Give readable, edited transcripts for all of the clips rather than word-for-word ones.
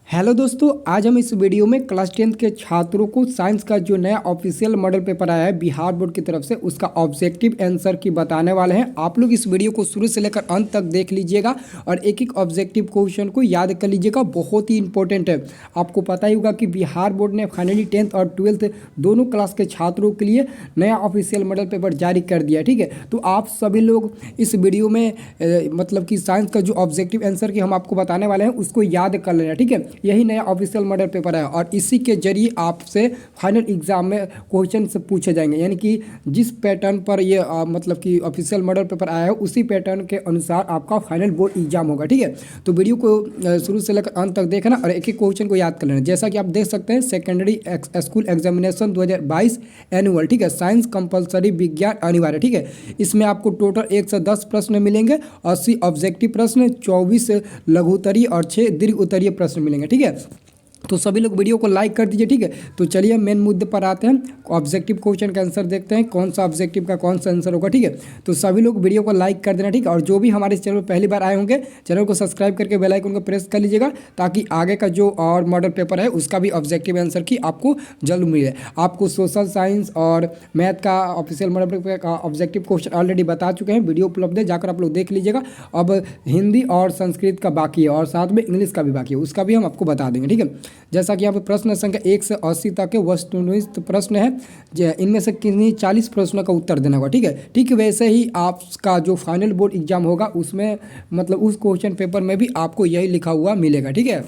Hello दोस्तों, आज हम इस वीडियो में क्लास 10th के छात्रों को साइंस का जो नया ऑफिशियल मॉडल पेपर आया है बिहार बोर्ड की तरफ से उसका ऑब्जेक्टिव आंसर की बताने वाले हैं। आप लोग इस वीडियो को शुरू से लेकर अंत तक देख लीजिएगा और एक एक ऑब्जेक्टिव क्वेश्चन को याद कर लीजिएगा, बहुत ही इंपॉर्टेंट है। आपको पता ही होगा कि बिहार बोर्ड ने फाइनली 10th और 12th दोनों क्लास के छात्रों के लिए नया ऑफिशियल मॉडल पेपर जारी कर दिया, ठीक है। तो आप सभी लोग इस वीडियो में मतलब कि साइंस का जो ऑब्जेक्टिव आंसर की हम आपको बताने वाले हैं उसको याद कर लेना, ठीक है। यही नया ऑफिशियल मॉडल पेपर है और इसी के जरिए आपसे फाइनल एग्जाम में क्वेश्चन से पूछे जाएंगे, यानी कि जिस पैटर्न पर ये मतलब कि ऑफिशियल मॉडल पेपर आया है उसी पैटर्न के अनुसार आपका फाइनल बोर्ड एग्जाम होगा, ठीक है। तो वीडियो को शुरू से लेकर अंत तक देखना और एक एक क्वेश्चन को याद कर लेना। जैसा कि आप देख सकते हैं, सेकेंडरी स्कूल एग्जामिनेशन 2022 एनुअल, ठीक है, साइंस कंपलसरी विज्ञान अनिवार्य, ठीक है। इसमें आपको टोटल 1 से 10 प्रश्न मिलेंगे, 80 ऑब्जेक्टिव प्रश्न, 24 लघुत्तरीय और 6 दीर्घ उत्तरीय प्रश्न मिलेंगे, ठीक है। तो सभी लोग वीडियो को लाइक कर दीजिए, ठीक है। तो चलिए मेन मुद्दे पर आते हैं, ऑब्जेक्टिव क्वेश्चन का आंसर देखते हैं, कौन सा ऑब्जेक्टिव का कौन सा आंसर होगा, ठीक है। तो सभी लोग वीडियो को लाइक कर देना, ठीक है। और जो भी हमारे चैनल पर पहली बार आए होंगे चैनल को सब्सक्राइब करके बेल आइकन को प्रेस कर लीजिएगा, ताकि आगे का जो और मॉडल पेपर है उसका भी ऑब्जेक्टिव आंसर की आपको जल्द मिले। आपको सोशल साइंस और मैथ का ऑफिशियल मॉडल पेपर का ऑब्जेक्टिव क्वेश्चन ऑलरेडी बता चुके हैं, वीडियो उपलब्ध है, जाकर आप लोग देख लीजिएगा। अब हिंदी और संस्कृत का बाकी है और साथ में इंग्लिश का भी बाकी है, उसका भी हम आपको बता देंगे, ठीक है। जैसा कि यहाँ पर प्रश्न संख्या 1 से 80 तक के वस्तुनिष्ठ प्रश्न है, इनमें से किन्हीं 40 प्रश्नों का उत्तर देना होगा, ठीक है। ठीक वैसे ही आपका जो फाइनल बोर्ड एग्जाम होगा उसमें मतलब उस क्वेश्चन पेपर में भी आपको यही लिखा हुआ मिलेगा, ठीक है।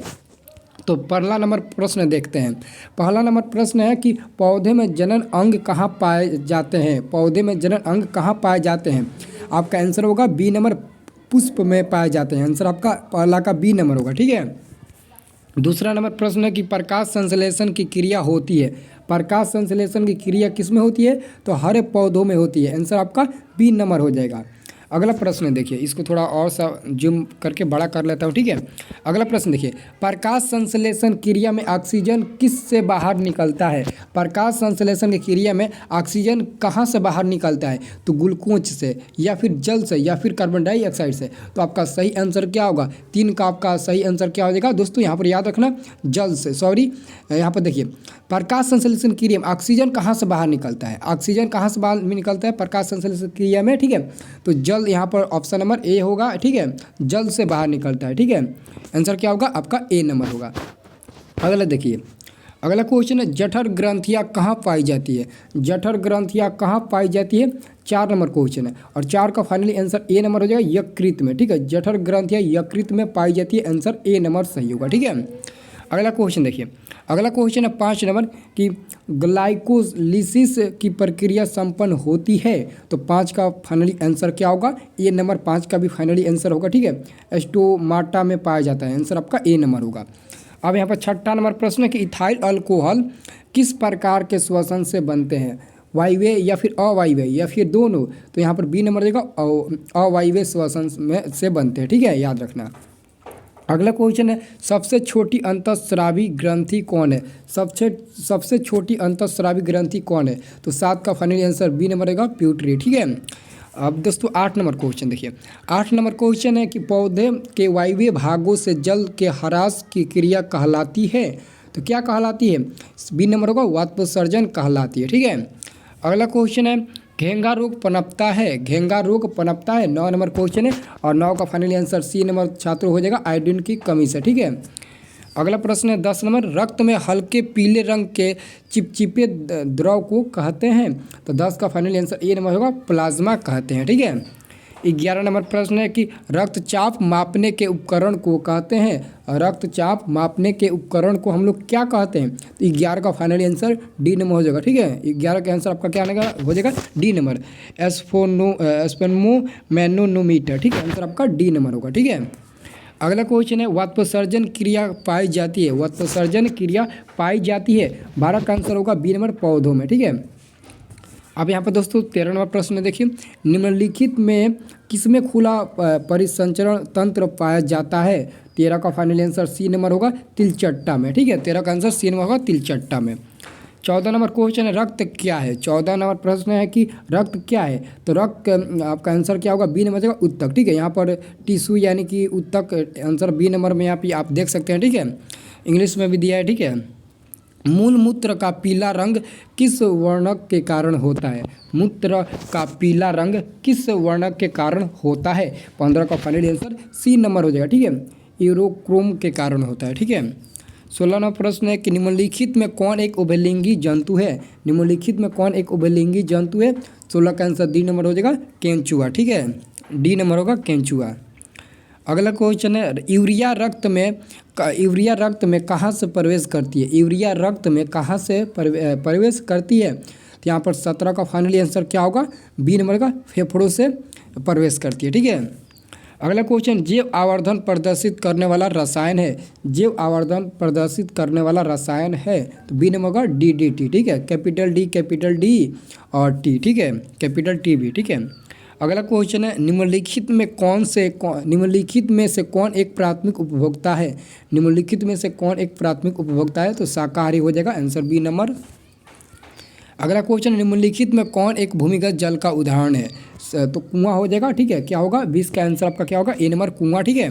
तो पहला नंबर प्रश्न देखते हैं। पहला नंबर प्रश्न है कि पौधे में जनन अंग कहाँ पाए जाते हैं। पौधे में जनन अंग कहाँ पाए जाते हैं। आपका आंसर होगा बी नंबर, पुष्प में पाए जाते हैं। आंसर आपका पहला का बी नंबर होगा, ठीक है। दूसरा नंबर प्रश्न है कि प्रकाश संश्लेषण की क्रिया होती है। प्रकाश संश्लेषण की क्रिया किस में होती है, तो हरे पौधों में होती है। आंसर आपका बी नंबर हो जाएगा। अगला प्रश्न देखिए, इसको थोड़ा और सा जूम करके बड़ा कर लेता हूँ, ठीक है। अगला प्रश्न देखिए, प्रकाश संश्लेषण क्रिया में ऑक्सीजन किस से बाहर निकलता है। प्रकाश संश्लेषण की क्रिया में ऑक्सीजन कहाँ से बाहर निकलता है, तो ग्लूकोज से या फिर जल से या फिर कार्बन डाइऑक्साइड से। तो आपका सही आंसर क्या होगा, 3 का आपका सही आंसर क्या हो जाएगा दोस्तों, यहाँ पर याद रखना, जल से, सॉरी यहाँ पर देखिए, प्रकाश संश्लेषण क्रिया में ऑक्सीजन कहाँ से बाहर निकलता है। ऑक्सीजन कहाँ से बाहर निकलता है प्रकाश संश्लेषण क्रिया में, ठीक है। तो जल यहाँ पर ऑप्शन नंबर ए होगा, ठीक है, जल से बाहर निकलता है, ठीक है। आंसर क्या होगा आपका ए नंबर होगा। अगला देखिए, अगला क्वेश्चन है, जठर ग्रंथियाँ कहाँ पाई जाती है। जठर ग्रंथियाँ कहाँ पाई जाती है, 4 नंबर क्वेश्चन है और 4 का फाइनली आंसर ए नंबर हो जाएगा, यकृत में, ठीक है। जठर ग्रंथियाँ यकृत में पाई जाती है, आंसर ए नंबर सही होगा, ठीक है। अगला क्वेश्चन देखिए, अगला क्वेश्चन है 5 नंबर कि ग्लाइकोलिसिस की प्रक्रिया संपन्न होती है। तो 5 का फाइनली आंसर क्या होगा, ए नंबर 5 का भी फाइनली आंसर होगा, ठीक है। स्टोमाटा में पाया जाता है, आंसर आपका ए नंबर होगा। अब यहाँ पर 6ठा नंबर प्रश्न है कि इथाइल अल्कोहल किस प्रकार के श्वसन से बनते हैं, वायवीय या फिर अवायवीय या फिर दोनों। तो यहाँ पर बी नंबर देगा, अवायवीय श्वसन में से बनते हैं, ठीक है, याद रखना। अगला क्वेश्चन है, सबसे छोटी अंतःस्रावी ग्रंथि कौन है। सबसे छोटी अंतःस्रावी ग्रंथि कौन है, तो 7 का फाइनल आंसर बी नंबर रहेगा, प्यूटरी, ठीक है। अब दोस्तों 8 नंबर क्वेश्चन देखिए, 8 नंबर क्वेश्चन है कि पौधे के वायवीय भागों से जल के ह्रास की क्रिया कहलाती है। तो क्या कहलाती है, बी नंबर होगा, वाष्पोत्सर्जन कहलाती है, ठीक है। अगला क्वेश्चन है, घेंगा रोग पनपता है। घेंगा रोग पनपता है, 9 नंबर क्वेश्चन है और 9 का फाइनली आंसर सी नंबर छात्र हो जाएगा, आयोडीन की कमी से, ठीक है। अगला प्रश्न है 10 नंबर, रक्त में हल्के पीले रंग के चिपचिपे द्रव को कहते हैं। तो 10 का फाइनली आंसर ए नंबर होगा, प्लाज्मा कहते हैं, ठीक है। 11 नंबर प्रश्न है कि रक्तचाप मापने के उपकरण को कहते हैं। रक्तचाप मापने के उपकरण को हम लोग क्या कहते हैं, तो 11 का फाइनली आंसर डी नंबर हो जाएगा, ठीक है। 11 का आंसर आपका क्या हो जाएगा, डी नंबर, एस्फेनोमैनोमीटर, ठीक है, आंसर आपका डी नंबर होगा, ठीक है। अगला क्वेश्चन है, वाष्पोत्सर्जन क्रिया पाई जाती है। वाष्पोत्सर्जन क्रिया पाई जाती है, 12 का आंसर होगा बी नंबर, पौधों में, ठीक है। अब यहाँ पर दोस्तों 13 नंबर प्रश्न देखिए, निम्नलिखित में किसमें खुला परिसंचरण तंत्र पाया जाता है। 13 का फाइनल आंसर सी नंबर होगा, तिलचट्टा में, ठीक है। 13 का आंसर सी नंबर होगा, तिलचट्टा में। 14 नंबर क्वेश्चन है, रक्त क्या है। 14 नंबर प्रश्न है कि रक्त क्या है, तो रक्त आपका आंसर क्या होगा, बी नंबर जाएगा, उत्तक, ठीक है। यहाँ पर टिश्यू यानी कि उत्तक, आंसर बी नंबर में यहाँ पे आप देख सकते हैं, ठीक है। इंग्लिश में भी दिया है, ठीक है। मूल मूत्र का पीला रंग किस वर्णक के कारण होता है? मूत्र का पीला रंग किस वर्णक के कारण होता है? 15 का फाइनल आंसर सी नंबर हो जाएगा, ठीक है। यूरोक्रोम के कारण होता है, ठीक है। 16वां प्रश्न है कि निम्नलिखित में कौन एक उभयलिंगी जंतु है? निम्नलिखित में कौन एक उभयलिंगी जंतु है? 16 का आंसर डी नंबर हो जाएगा केंचुआ, ठीक है। डी नंबर होगा केंचुआ। अगला क्वेश्चन है यूरिया रक्त में कहाँ से प्रवेश करती है? यूरिया रक्त में कहाँ से प्रवेश करती है? तो यहाँ पर 17 का फाइनली आंसर क्या होगा? बी नंबर का फेफड़ों से प्रवेश करती है, ठीक है। अगला क्वेश्चन जैव आवर्धन प्रदर्शित करने वाला रसायन है। जैव आवर्धन प्रदर्शित करने वाला रसायन है तो बी नंबर का DDT, ठीक है। कैपिटल डी और टी, ठीक है। कैपिटल टी भी, ठीक है। अगला क्वेश्चन है निम्नलिखित में से कौन एक प्राथमिक उपभोक्ता है? निम्नलिखित में से कौन एक प्राथमिक उपभोक्ता है? तो शाकाहारी हो जाएगा, आंसर बी नंबर। अगला क्वेश्चन निम्नलिखित में कौन एक भूमिगत जल का उदाहरण है? तो कुआं हो जाएगा, ठीक है। क्या होगा? 20 का आंसर आपका क्या होगा? ए नंबर कुआं, ठीक है।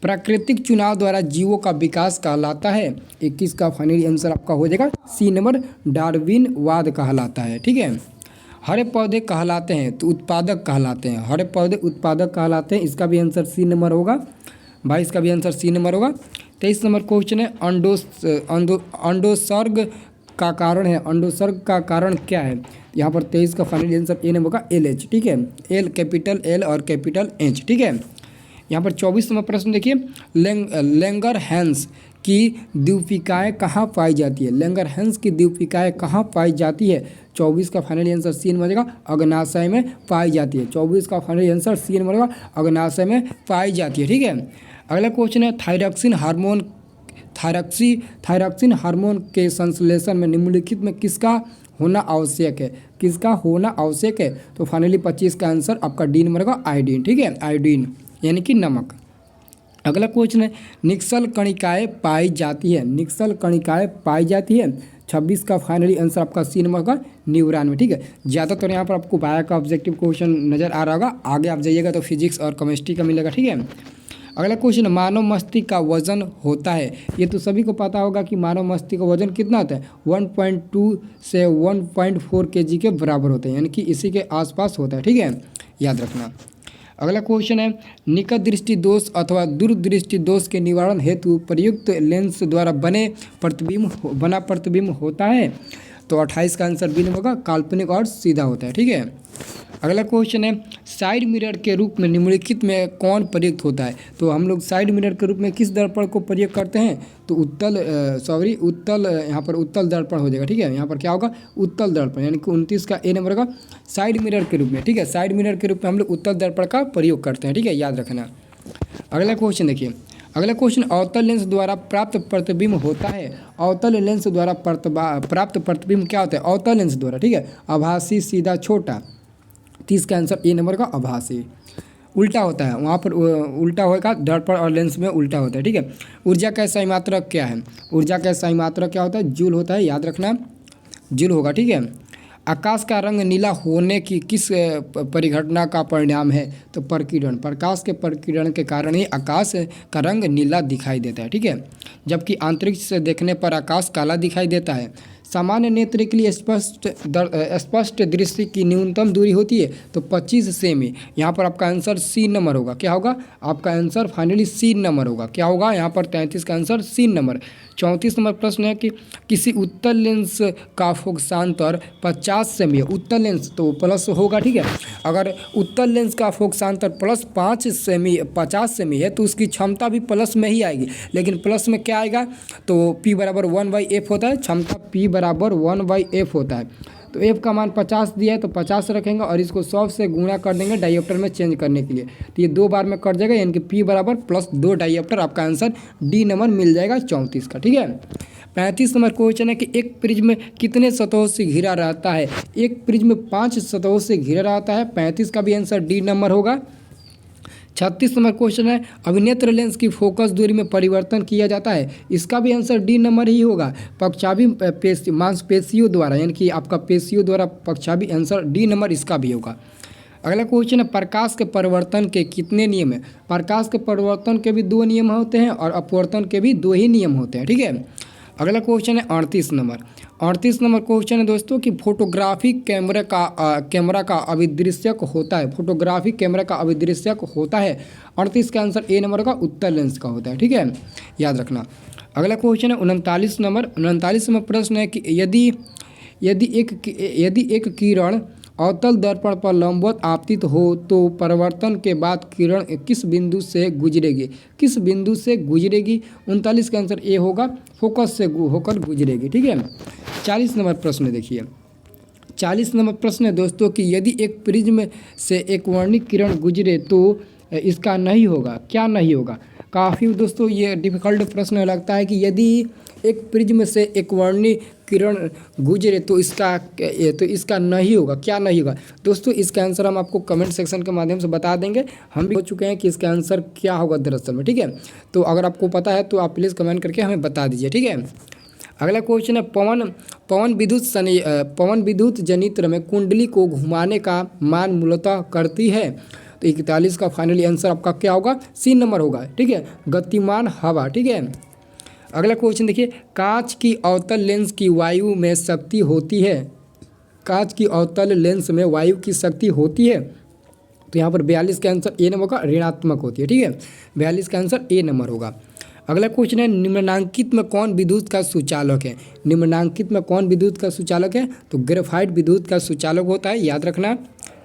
प्राकृतिक चुनाव द्वारा जीवों का विकास कहलाता है। 21 का फाइनल आंसर आपका हो जाएगा सी नंबर डार्विनवाद कहलाता है, ठीक है। हरे पौधे कहलाते हैं तो उत्पादक कहलाते हैं। हरे पौधे उत्पादक कहलाते हैं, इसका भी आंसर सी नंबर होगा। 22 का भी आंसर सी नंबर होगा। 23 नंबर क्वेश्चन है अंडोसर्ग का कारण है। अंडोसर्ग का कारण क्या है? यहाँ पर 23 का फाइनल आंसर ए नंबर का LH, ठीक है। एल, कैपिटल L और कैपिटल H, ठीक है। यहाँ पर 24 नंबर प्रश्न देखिए लैंगरहैंस की द्वीपिकाएँ कहाँ पाई जाती है? लैंगरहैंस की द्वीपिकाएँ कहाँ पाई जाती है? 24 का फाइनल आंसर सी नंबर का अग्नाशय में पाई जाती है। 24 का फाइनल आंसर सी नंबर का अग्नाशय में पाई जाती है, ठीक है। अगला क्वेश्चन है थायरॉक्सिन हार्मोन के संश्लेषण में निम्नलिखित में किसका होना आवश्यक है? किसका होना आवश्यक है? तो फाइनली 25 का आंसर आपका डी नंबर का आयोडीन, ठीक है। आयोडीन यानी कि नमक। अगला क्वेश्चन है निक्सल कणिकाएँ पाई जाती है। निक्सल कणिकाएँ पाई जाती है। 26 का फाइनली आंसर आपका सी नंबर का न्यूरॉन में, ठीक है। ज़्यादातर यहाँ पर आपको बायो का ऑब्जेक्टिव क्वेश्चन नज़र आ रहा होगा। आगे आप जाइएगा तो फिजिक्स और केमिस्ट्री का मिलेगा, ठीक है। अगला क्वेश्चन मानव मस्तिष्क का वजन होता है। ये तो सभी को पता होगा कि मानव मस्तिष्क का वजन कितना होता है? 1.2 से 1.4 kg के बराबर होता है, यानी कि इसी के आसपास होता है, ठीक है। याद रखना। अगला क्वेश्चन है निकट दृष्टि दोष अथवा दूरदृष्टि दोष के निवारण हेतु प्रयुक्त लेंस द्वारा बना प्रतिबिंब होता है। तो 28 का आंसर बी होगा काल्पनिक और सीधा होता है, ठीक है। अगला क्वेश्चन है साइड मिरर के रूप में निम्नलिखित में कौन प्रयुक्त होता है? तो हम लोग साइड मिरर के रूप में किस दर्पण को प्रयोग करते हैं? तो उत्तल यहाँ पर उत्तल दर्पण हो जाएगा, ठीक है। यहाँ पर क्या होगा? उत्तल दर्पण, यानी कि 29 का ए नंबर का साइड मिरर के रूप में, ठीक है। साइड मिरर के रूप में हम लोग उत्तल दर्पण का प्रयोग करते हैं, ठीक है। याद रखना। अगला क्वेश्चन देखिए। अगला क्वेश्चन अवतल लेंस द्वारा प्राप्त प्रतिबिंब होता है। अवतल लेंस द्वारा प्राप्त प्रतिबिंब क्या होता है? अवतल लेंस द्वारा, ठीक है। आभासी, सीधा, छोटा। 30 का आंसर ए नंबर का आभासी। उल्टा होता है, वहाँ पर उल्टा होगा, दर्पण और लेंस में उल्टा होता है, ठीक है। ऊर्जा का सही मात्रक क्या है? ऊर्जा का सही मात्रक क्या होता है? जूल होता है, याद रखना जूल होगा, ठीक है। आकाश का रंग नीला होने की किस परिघटना का परिणाम है? तो प्रकीर्णन। प्रकाश के प्रकीर्णन के कारण ही आकाश का रंग नीला दिखाई देता है, ठीक है। जबकि अंतरिक्ष से देखने पर आकाश काला दिखाई देता है। सामान्य नेत्र के लिए स्पष्ट दृश्य की न्यूनतम दूरी होती है तो 25 सेमी। यहाँ पर आपका आंसर सी नंबर होगा। क्या होगा? आपका आंसर फाइनली सी नंबर होगा। क्या होगा? यहाँ पर 33 का आंसर सी नंबर। 34 नंबर प्रश्न है कि किसी उत्तल लेंस का फोकसांतर 50 सेमी है। उत्तल लेंस तो प्लस होगा, ठीक है। अगर उत्तल लेंस का फोकसांतर प्लस 5 सेमी 50 सेमी है तो उसकी क्षमता भी प्लस में ही आएगी। लेकिन प्लस में क्या आएगा? तो P बराबर 1/f होता है। क्षमता P बराबर 1/f होता है। तो f का मान 50 दिया है तो 50 रखेंगे और इसको 100 से गुणा कर देंगे डायोप्टर में चेंज करने के लिए। तो ये 2 बार में कट जाएगा, यानी कि P बराबर +2 डायोप्टर। आपका आंसर डी नंबर मिल जाएगा 34 का, ठीक है। 35 नंबर क्वेश्चन है कि एक प्रिज्म कितने सतहों से घिरा रहता है? एक प्रिज्म 5 सतहों से घिरा रहता है। 35 का भी आंसर डी नंबर होगा। 36 नंबर क्वेश्चन है अभिनेत्र लेंस की फोकस दूरी में परिवर्तन किया जाता है। इसका भी आंसर डी नंबर ही होगा। पक्षाभि मांसपेशियों द्वारा, यानी कि आपका पेशियों द्वारा पक्षाभि, आंसर डी नंबर इसका भी होगा। अगला क्वेश्चन है प्रकाश के परिवर्तन के कितने नियम हैं। प्रकाश के परिवर्तन के भी 2 नियम होते हैं और अपवर्तन के भी 2 ही नियम होते हैं, ठीक है। अगला क्वेश्चन है 38 नंबर। 38 नंबर क्वेश्चन है दोस्तों कि फोटोग्राफी कैमरा का अभिदृश्यक होता है। फोटोग्राफी कैमरा का अभिदृश्यक होता है। 38 का आंसर ए नंबर का उत्तर लेंस का होता है, ठीक है, याद रखना। अगला क्वेश्चन है 39 नंबर। 39 नंबर प्रश्न है कि यदि एक किरण अवतल दर्पण पर लंबवत आपतित हो तो परावर्तन के बाद किरण किस बिंदु से गुजरेगी। किस बिंदु से गुजरेगी। 39 का आंसर ए होगा, फोकस से होकर गुजरेगी, ठीक है। 40 नंबर प्रश्न देखिए। 40 नंबर प्रश्न है दोस्तों कि यदि एक प्रिज्म से एक वर्णिक किरण गुजरे तो इसका नहीं होगा, क्या नहीं होगा। काफ़ी दोस्तों ये डिफ़िकल्ट प्रश्न लगता है कि यदि एक प्रिज्म से एक वर्णिक किरण गुजरे तो इसका नहीं होगा, क्या नहीं होगा। दोस्तों इसका आंसर हम आपको कमेंट सेक्शन के माध्यम से बता देंगे। हम भी हो चुके हैं कि इसका आंसर क्या होगा दरअसल में, ठीक है। तो अगर आपको पता है तो आप प्लीज़ कमेंट करके हमें बता दीजिए, ठीक है। अगला क्वेश्चन है पवन विद्युत जनित्र में कुंडली को घुमाने का मान मूलतः करती है। तो 41 का फाइनली आंसर आपका क्या होगा, सी नंबर होगा, ठीक है, गतिमान हवा, ठीक है। अगला क्वेश्चन देखिए, कांच की अवतल लेंस की वायु में शक्ति होती है। कांच की अवतल लेंस में वायु की शक्ति होती है। तो यहाँ पर 42 का आंसर ए नंबर का ऋणात्मक होती है, ठीक है, 42 का आंसर ए नंबर होगा। अगला क्वेश्चन है निम्नांकित में कौन विद्युत का सुचालक है। निम्नांकित में कौन विद्युत का सुचालक है। तो ग्रेफाइट विद्युत का सुचालक होता है, याद रखना,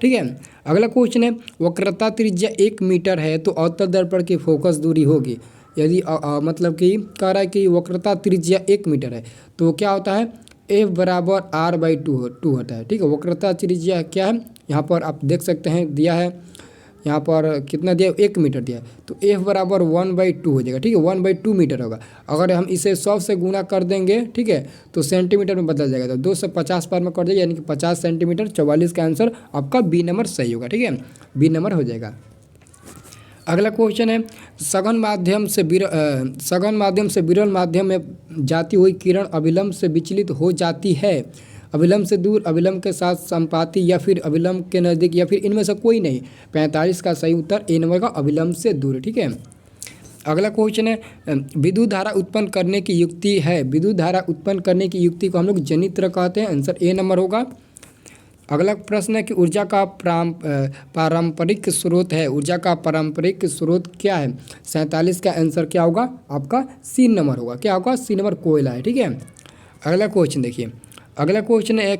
ठीक है। अगला क्वेश्चन है वक्रता त्रिज्या 1 मीटर है तो अवतल दर्पण की फोकस दूरी होगी। यदि मतलब कि कह रहा है कि वक्रता त्रिज्या 1 मीटर है तो क्या होता है, F बराबर R/2 होता है, ठीक है। वक्रता त्रिज्या क्या है, यहाँ पर आप देख सकते हैं दिया है, यहाँ पर कितना दिया, 1 मीटर दिया है, तो F बराबर 1/2 हो जाएगा, ठीक है, 1/2 मीटर होगा। अगर हम इसे 100 से गुणा कर देंगे, ठीक है, तो सेंटीमीटर में बदल जाएगा, तो 2 से 50 पर में कर देगा, यानी कि 50 सेंटीमीटर। 44 का आंसर आपका बी नंबर सही होगा, ठीक है, बी नंबर हो जाएगा। अगला क्वेश्चन है सघन माध्यम से विरल माध्यम में जाती हुई किरण अभिलंब से विचलित हो जाती है। अभिलंब से दूर, अभिलंब के साथ संपाती या फिर अभिलंब के नज़दीक या फिर इनमें से कोई नहीं। 45 का सही उत्तर ए नंबर का अभिलंब से दूर, ठीक है। अगला क्वेश्चन है विद्युत धारा उत्पन्न करने की युक्ति है। विद्युत धारा उत्पन्न करने की युक्ति को हम लोग जनित्र कहते हैं, आंसर ए नंबर होगा। अगला प्रश्न है कि ऊर्जा का पारंपरिक स्रोत है। ऊर्जा का पारंपरिक स्रोत क्या है। 47 का आंसर क्या होगा आपका, सी नंबर होगा, क्या होगा, सी नंबर कोयला है, ठीक है। अगला क्वेश्चन देखिए। अगला क्वेश्चन है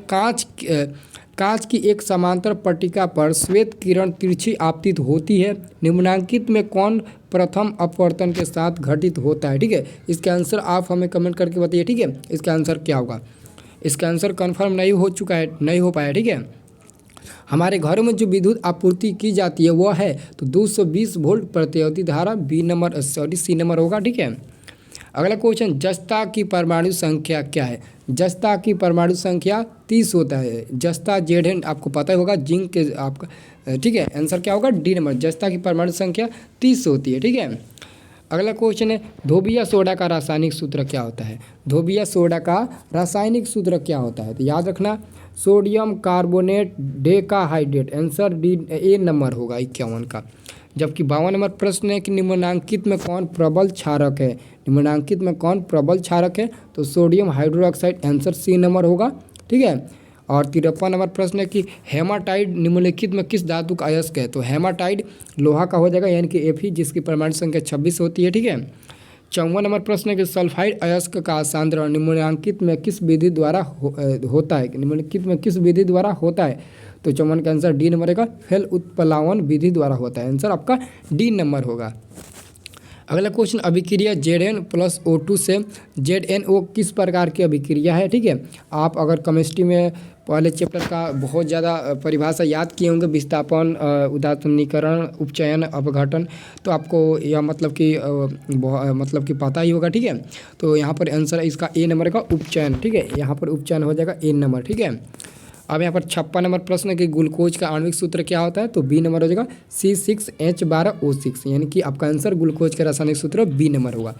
कांच की एक समांतर पट्टिका पर श्वेत किरण तिरछी आपतित होती है। निम्नांकित में कौन प्रथम अपवर्तन के साथ घटित होता है, ठीक है। इसका आंसर आप हमें कमेंट करके बताइए, ठीक है, इसका आंसर क्या होगा। इसका आंसर कंफर्म नहीं हो चुका है, नहीं हो पाया, ठीक है। हमारे घरों में जो विद्युत आपूर्ति की जाती है वह है तो 220 वोल्ट प्रति धारा, सी नंबर होगा, ठीक है। अगला क्वेश्चन जस्ता की परमाणु संख्या क्या है। जस्ता की परमाणु संख्या 30 होता है। जस्ता Zn आपको पता ही होगा, जिंक के आपका, ठीक है, आंसर क्या होगा, डी नंबर। जस्ता की परमाणु संख्या 30 होती है, ठीक है। अगला क्वेश्चन है धोबिया सोडा का रासायनिक सूत्र क्या होता है। धोबिया सोडा का रासायनिक सूत्र क्या होता है, तो याद रखना sodium carbonate decahydrate, answer D A number होगा 51 का। जबकि 52 नंबर प्रश्न है कि निम्नांकित में कौन प्रबल क्षारक है। निम्नांकित में कौन प्रबल क्षारक है, तो sodium hydroxide, answer C number होगा, ठीक है। और 53 नंबर प्रश्न है कि हेमाटाइड निम्नलिखित में किस धातु का अयस्क है। तो हेमाटाइड लोहा का हो जाएगा, यानी कि Fe, जिसकी परमाणु संख्या 26 होती है, ठीक है। 54 नंबर प्रश्न है कि सल्फाइड अयस्क का सांद्रण निम्नांकित में किस विधि द्वारा होता है। निम्नलिखित में किस विधि द्वारा होता है, तो 54 का आंसर डी नंबर का फेल उत्प्लावन विधि द्वारा होता है, आंसर आपका डी नंबर होगा। अगला क्वेश्चन अभिक्रिया Zn+O2 से ZnO किस प्रकार की अभिक्रिया है, ठीक है। आप अगर केमिस्ट्री में पहले चैप्टर का बहुत ज़्यादा परिभाषा याद किए होंगे, विस्थापन, उदासीनीकरण, उपचयन, अपघटन, तो आपको यह मतलब कि पता ही होगा, ठीक है। तो यहाँ पर आंसर है इसका ए नंबर का उपचयन, ठीक है, यहाँ पर उपचयन हो जाएगा ए नंबर, ठीक है। अब यहाँ पर 56 नंबर प्रश्न है कि ग्लूकोज का आणविक सूत्र क्या होता है, तो बी नंबर हो जाएगा C6H12O6, यानी कि आपका आंसर ग्लूकोज का रासायनिक सूत्र बी नंबर होगा।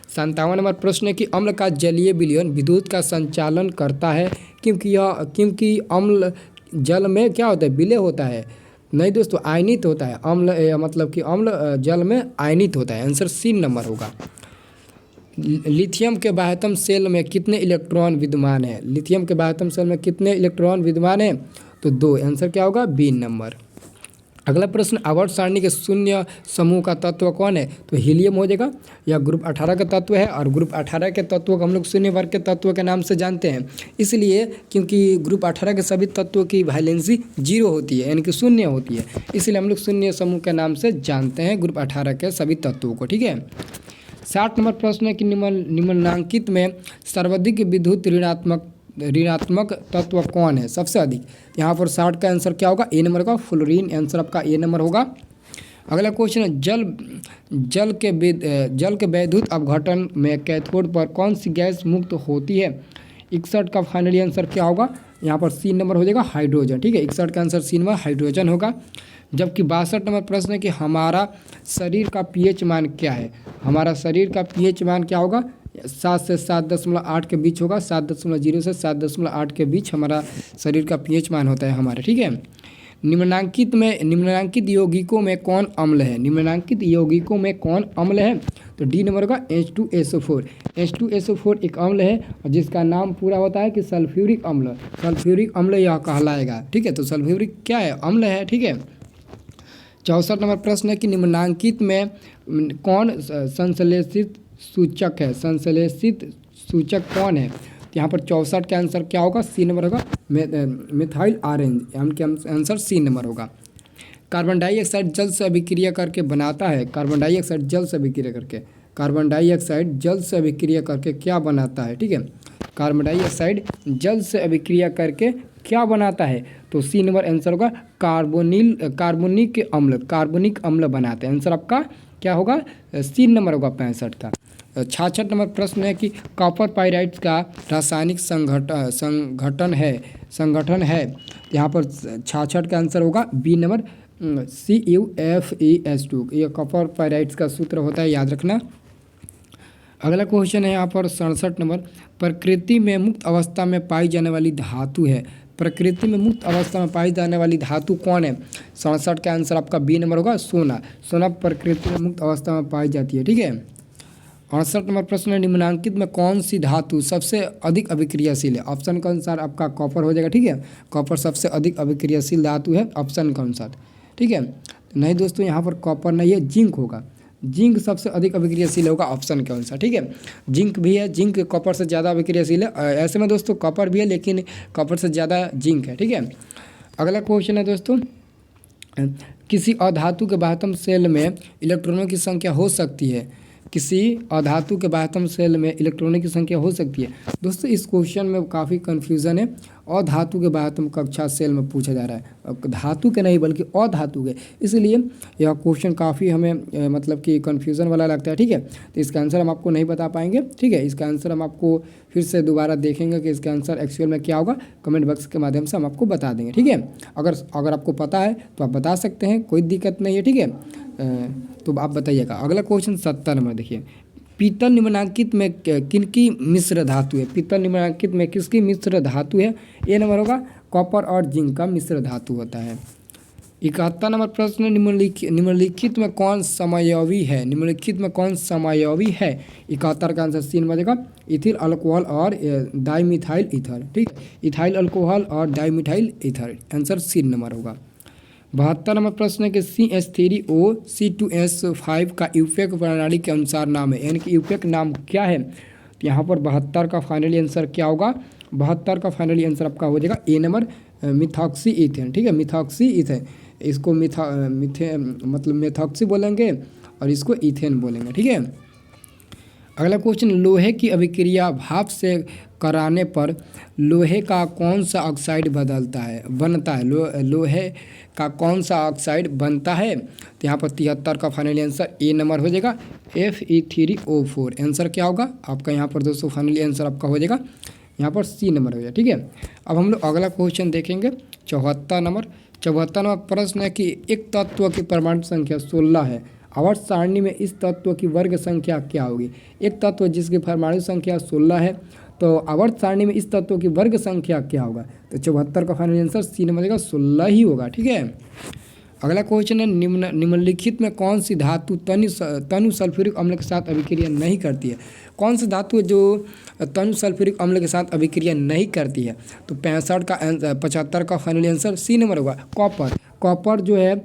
57 नंबर प्रश्न है कि अम्ल का जलीय विलयन विद्युत का संचालन करता है, क्योंकि अम्ल जल में क्या होता है, विलय होता है। नहीं दोस्तों, आयनित होता है। अम्ल मतलब कि अम्ल जल में आयनित होता है। आंसर सी नंबर होगा। लिथियम के बाह्यतम सेल में कितने इलेक्ट्रॉन विद्यमान है? लिथियम के बाह्यतम सेल में कितने इलेक्ट्रॉन विद्यमान है? तो 2। आंसर क्या होगा? B number. अगला प्रश्न, आवर्त सारणी के शून्य समूह का तत्व कौन है? तो हीलियम हो जाएगा। यह ग्रुप 18 का तत्व है और ग्रुप 18 के तत्वों को हम लोग शून्य वर्ग के तत्व के नाम से जानते हैं, इसलिए क्योंकि ग्रुप 18 के सभी तत्वों की वैलेंसी 0 होती है, यानी कि शून्य होती है, इसलिए हम लोग शून्य समूह के नाम से जानते हैं ग्रुप 18 के सभी तत्वों को। ठीक है। 60 नंबर प्रश्न है कि निम्नांकित में सर्वाधिक विद्युत ऋणात्मक तत्व कौन है? सबसे अधिक। यहाँ पर 60 का आंसर क्या होगा? ए नंबर का फ्लोरीन। आंसर आपका ए नंबर होगा। अगला क्वेश्चन है, जल के वैद्युत अपघटन में कैथोड पर कौन सी गैस मुक्त होती है? 61 का फाइनली आंसर क्या होगा? यहाँ पर सी नंबर हो जाएगा, हाइड्रोजन। ठीक है, 61 का आंसर सी नंबर हाइड्रोजन होगा। जबकि 62 नंबर प्रश्न है कि हमारा शरीर का पीएच मान क्या है? हमारा शरीर का पीएच मान क्या होगा? 7 से 7.8 के बीच होगा। 7.0 से 7.8 के बीच हमारा शरीर का पीएच मान होता है हमारा। ठीक है। निम्नलिखित यौगिकों में कौन अम्ल है? निम्नलिखित यौगिकों में कौन अम्ल है? तो डी नंबर का H2SO4। H2SO4 एक अम्ल है और जिसका नाम पूरा होता है कि सल्फ्यूरिक अम्ल। सल्फ्यूरिक अम्ल यह कहलाएगा। ठीक है, तो सल्फ्यूरिक क्या है? अम्ल है। ठीक है। 64 नंबर प्रश्न है कि निम्नलिखित में कौन संश्लेषित सूचक है? संश्लेषित सूचक कौन है? तो यहाँ पर 64 का आंसर क्या होगा? सी नंबर होगा, मिथाइल ऑरेंज। यानी कि आंसर सी नंबर होगा। कार्बन डाइऑक्साइड जल से अभिक्रिया करके बनाता है। कार्बन डाइऑक्साइड जल से अभिक्रिया करके, कार्बन डाइऑक्साइड जल से अभिक्रिया करके क्या बनाता है? ठीक है, कार्बन डाइऑक्साइड जल से अभिक्रिया करके क्या बनाता है? तो सी नंबर आंसर होगा, कार्बोनिक अम्ल। कार्बोनिक अम्ल बनाते हैं। आंसर आपका क्या होगा? सी नंबर होगा 65 का। 66 नंबर प्रश्न है कि कॉपर पाइराइट का रासायनिक संगठन है। यहाँ पर 66 का आंसर होगा बी नंबर, CuFeS2। ये कॉपर पाइराइट का सूत्र होता है, याद रखना। अगला क्वेश्चन है यहाँ पर 67 नंबर, प्रकृति में मुक्त अवस्था में पाई जाने वाली धातु है। प्रकृति में मुक्त अवस्था में पाई जाने वाली धातु कौन है? 67 का आंसर आपका बी नंबर होगा, सोना। सोना प्रकृति में मुक्त अवस्था में पाई जाती है। ठीक है। 68 नंबर प्रश्न है, निम्नलिखित में कौन सी धातु सबसे अधिक अभिक्रियाशील है? ऑप्शन के अनुसार आपका कॉपर हो जाएगा। ठीक है, कॉपर सबसे अधिक अभिक्रियाशील धातु है ऑप्शन के अनुसार। ठीक है, नहीं दोस्तों, यहाँ पर कॉपर नहीं है, जिंक होगा। जिंक सबसे अधिक अभिक्रियाशील होगा ऑप्शन के अनुसार। ठीक है, जिंक भी है, जिंक कॉपर से ज़्यादा अभिक्रियाशील है। ऐसे में दोस्तों कॉपर भी है, लेकिन कॉपर से ज़्यादा जिंक है। ठीक है। अगला क्वेश्चन है दोस्तों, किसी अधातु के बाह्यतम सेल में इलेक्ट्रॉनों की संख्या हो सकती है? किसी अधातु के बाह्यतम सेल में इलेक्ट्रॉनों की संख्या हो सकती है। दोस्तों इस क्वेश्चन में काफ़ी कन्फ्यूज़न है। अधातु के बाह्यतम कक्षा सेल में पूछा जा रहा है, धातु के नहीं बल्कि अधातु के, इसलिए यह क्वेश्चन काफ़ी हमें मतलब कि कन्फ्यूज़न वाला लगता है। ठीक है, तो इसका आंसर हम आपको नहीं बता पाएंगे। ठीक है, इसका आंसर हम आपको फिर से दोबारा देखेंगे कि इसका आंसर एक्चुअल में क्या होगा, कमेंट बॉक्स के माध्यम से हम आपको बता देंगे। ठीक है, अगर आपको पता है तो आप बता सकते हैं, कोई दिक्कत नहीं है। ठीक है, तो आप बताइएगा। अगला क्वेश्चन 70 नंबर देखिए, पीतल निम्नलिखित में किनकी मिश्र धातु है? पीतल निम्नलिखित में किसकी मिश्र धातु है? ए नंबर होगा, कॉपर और जिंक का मिश्र धातु होता है। 71 नंबर प्रश्न, निम्नलिखित में कौन समयवी है? निम्नलिखित में कौन समयवी है? 71 का आंसर सी नंबर देगा, इथिल अल्कोहल और डाइमिथाइल ईथर। ठीक, इथाइल अल्कोहल और dimethyl ether. Answer C number होगा। 72 नंबर प्रश्न है कि CH3O C2S5 का यूपेक प्रणाली के अनुसार नाम है, यानी कि यूपेक नाम क्या है? तो यहाँ पर 72 का फाइनली आंसर क्या होगा? 72 का फाइनली आंसर आपका हो जाएगा ए नंबर, मिथॉक्सी ईथेन। ठीक है, मिथॉक्सी ईथेन, इसको मतलब मेथॉक्सी बोलेंगे और इसको ईथेन बोलेंगे। ठीक है। अगला क्वेश्चन, लोहे की अभिक्रिया भाप से कराने पर लोहे का कौन सा ऑक्साइड बनता है? लोहे का कौन सा ऑक्साइड बनता है? तो यहाँ पर 73 का फाइनली आंसर ए नंबर हो जाएगा, Fe3O4। आंसर क्या होगा आपका? यहाँ पर दोस्तों फाइनली आंसर आपका हो जाएगा यहाँ पर सी नंबर हो जाएगा। ठीक है, अब हम लोग अगला क्वेश्चन देखेंगे 74 नंबर। 74 नंबर प्रश्न है कि एक तत्व की परमाणु संख्या 16 है, आवर्त सारणी में इस तत्व की वर्ग संख्या क्या होगी? एक तत्व जिसकी परमाणु संख्या 16 है, तो आवर्त सारणी में इस तत्व की वर्ग संख्या क्या होगा? तो 74 का फाइनल आंसर सी नंबर देगा 16 ही होगा। ठीक है। अगला क्वेश्चन है निम्नलिखित में कौन सी धातु तनु सल्फ्यूरिक अम्ल के साथ अभिक्रिया नहीं करती है। कौन सी धातु है जो तनु सल्फ्यूरिक अम्ल के साथ अभिक्रिया नहीं करती है। तो 65 का 75 का फाइनली आंसर सी नंबर होगा कॉपर। कॉपर जो है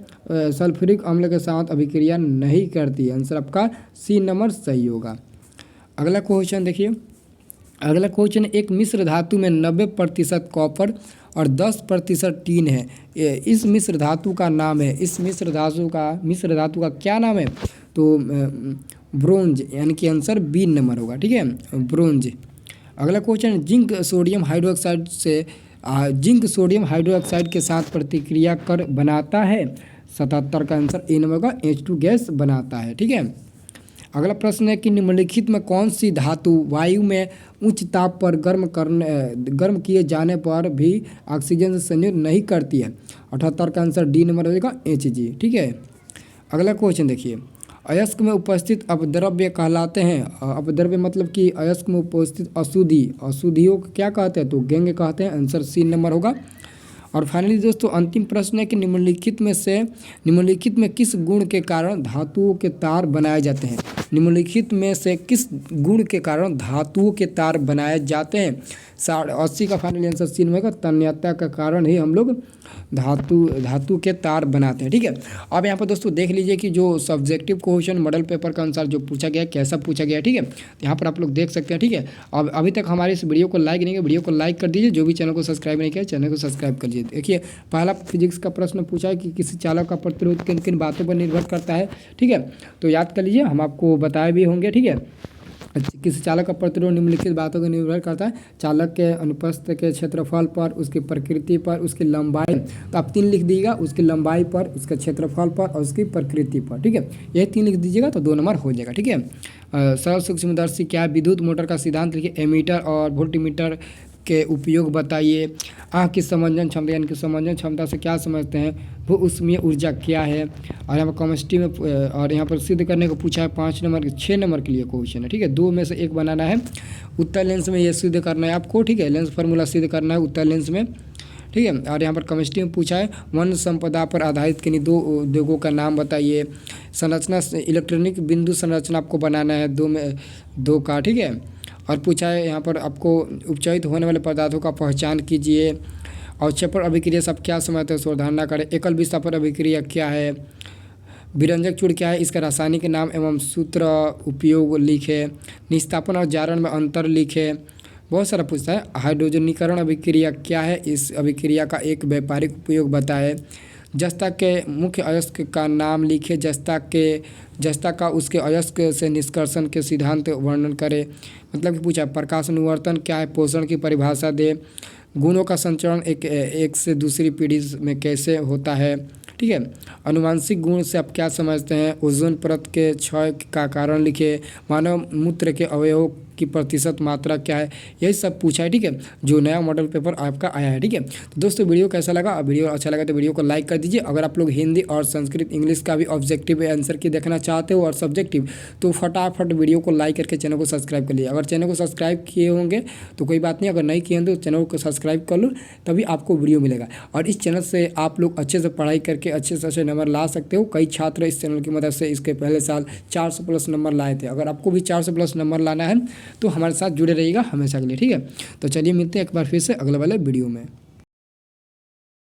सल्फ्यूरिक अम्ल के साथ अभिक्रिया नहीं करती है। आंसर आपका सी नंबर सही होगा। अगला क्वेश्चन देखिए, अगला क्वेश्चन एक मिश्र धातु में 90% कॉपर और 10% टीन है। इस मिश्र धातु का नाम है, इस मिश्र धातु का क्या नाम है। तो ब्रोंज, यानी कि आंसर बी नंबर होगा। ठीक है, ब्रोंज। अगला क्वेश्चन जिंक सोडियम हाइड्रोक्साइड के साथ प्रतिक्रिया कर बनाता है। 77 का आंसर ए नंबर का H2 गैस बनाता है। ठीक है, अगला प्रश्न है कि निम्नलिखित में कौन सी धातु वायु में उच्च ताप पर गर्म किए जाने पर भी ऑक्सीजन से संयोग नहीं करती है। 78 का आंसर डी नंबर हो जाएगा Hg। ठीक है, अगला क्वेश्चन देखिए, अयस्क में उपस्थित अपद्रव्य कहलाते हैं। अपद्रव्य मतलब कि अयस्क में उपस्थित अशुद्धियों को क्या कहते हैं। तो गैंग कहते हैं। आंसर सी नंबर होगा। और फाइनली दोस्तों अंतिम प्रश्न है कि निम्नलिखित में किस गुण के कारण धातुओं के तार बनाए जाते हैं। निम्नलिखित में से किस गुण के कारण धातुओं के तार बनाए जाते हैं। 80 का फाइनल आंसर सी नंबर का तन्यता का कारण ही हम लोग धातु के तार बनाते हैं। ठीक है, अब यहाँ पर दोस्तों देख लीजिए कि जो सब्जेक्टिव क्वेश्चन मॉडल पेपर के अनुसार जो पूछा गया कैसा पूछा गया। ठीक है, यहाँ पर आप लोग देख सकते हैं। ठीक है, अब अभी तक हमारे इस वीडियो को लाइक नहीं किया, वीडियो को लाइक कर दीजिए। जो भी चैनल को सब्सक्राइब नहीं किया चैनल को सब्सक्राइब कर लीजिए। देखिए पहला फिजिक्स का प्रश्न पूछा है कि किसी चालक का प्रतिरोध किन किन बातों पर निर्भर करता है। ठीक है, तो याद कर लीजिए, हम आपको बताए भी होंगे। ठीक है, किसी चालक का प्रतिरोध निम्नलिखित बातों पर निर्भर करता है। चालक के अनुप्रस्थ के क्षेत्रफल पर, उसकी प्रकृति पर, उसकी लंबाई। तो आप 3 लिख दीजिएगा, उसकी लंबाई पर, उसके क्षेत्रफल पर और उसकी प्रकृति पर। ठीक है, यही 3 लिख दीजिएगा तो 2 नंबर हो जाएगा। ठीक है, सरल सूक्ष्मदर्शी क्या है। विद्युत मोटर का सिद्धांत लिखिए। एमीटर और वोल्टमीटर के उपयोग बताइए। आँख की समंजन क्षमता, यानी कि समंजन क्षमता से क्या समझते हैं। वो ऊष्मीय ऊर्जा क्या है। और यहाँ पर केमिस्ट्री में और यहाँ पर सिद्ध करने को पूछा है 6 नंबर के लिए क्वेश्चन है। ठीक है, 2 में से 1 बनाना है। उत्तर लेंस में ये सिद्ध करना है आपको। ठीक है, लेंस फार्मूला सिद्ध करना है उत्तर लेंस में। ठीक है, और यहाँ पर केमिस्ट्री में पूछा है वन संपदा पर आधारित किन्हीं 2 उद्योगों का नाम बताइए। संरचना इलेक्ट्रॉनिक बिंदु संरचना आपको बनाना है 2 का। ठीक है, और पूछा है यहाँ पर आपको उपचारित होने वाले पदार्थों का पहचान कीजिए। अवक्षेपण अभिक्रिया से आप क्या समझते हैं, अवधारणा करें। एकल विस्थापन अभिक्रिया क्या है। विरंजक चूड़ क्या है, इसका रासायनिक नाम एवं सूत्र उपयोग लिखे। निस्तापन और जारण में अंतर लिखे। बहुत सारा पूछता है। हाइड्रोजनीकरण अभिक्रिया क्या है, इस अभिक्रिया का एक व्यापारिक उपयोग बताए। जस्ता के मुख्य अयस्क का नाम लिखे। जस्ता का उसके अयस्क से निष्कर्षण के सिद्धांत वर्णन करें। मतलब कि पूछा प्रकाश अनुवर्तन क्या है, पोषण की परिभाषा दे। गुणों का संचरण एक से दूसरी पीढ़ी में कैसे होता है। ठीक है, अनुवांशिक गुण से आप क्या समझते हैं। ओजोन परत के क्षय का कारण लिखे। मानव मूत्र के अवयवों की प्रतिशत मात्रा क्या है। यही सब पूछा है। ठीक है, जो नया मॉडल पेपर आपका आया है। ठीक है, तो दोस्तों वीडियो कैसा लगा। वीडियो अच्छा लगा तो वीडियो को लाइक कर दीजिए। अगर आप लोग हिंदी और संस्कृत इंग्लिश का भी ऑब्जेक्टिव आंसर की देखना चाहते हो और सब्जेक्टिव, तो फटाफट वीडियो को लाइक करके चैनल को सब्सक्राइब कर लीजिए। अगर चैनल को सब्सक्राइब किए होंगे तो कोई बात नहीं, अगर नहीं किए तो चैनल को सब्सक्राइब कर लो, तभी आपको वीडियो मिलेगा। और इस चैनल से आप लोग अच्छे से पढ़ाई करके अच्छे से अच्छे नंबर ला सकते हो। कई छात्र इस चैनल की मदद से इसके पहले साल 400+ नंबर लाए थे। अगर आपको भी 400+ नंबर लाना है तो हमारे साथ जुड़े रहिएगा हमेशा के लिए। ठीक है, तो चलिए मिलते हैं एक बार फिर से अगले वाले वीडियो में।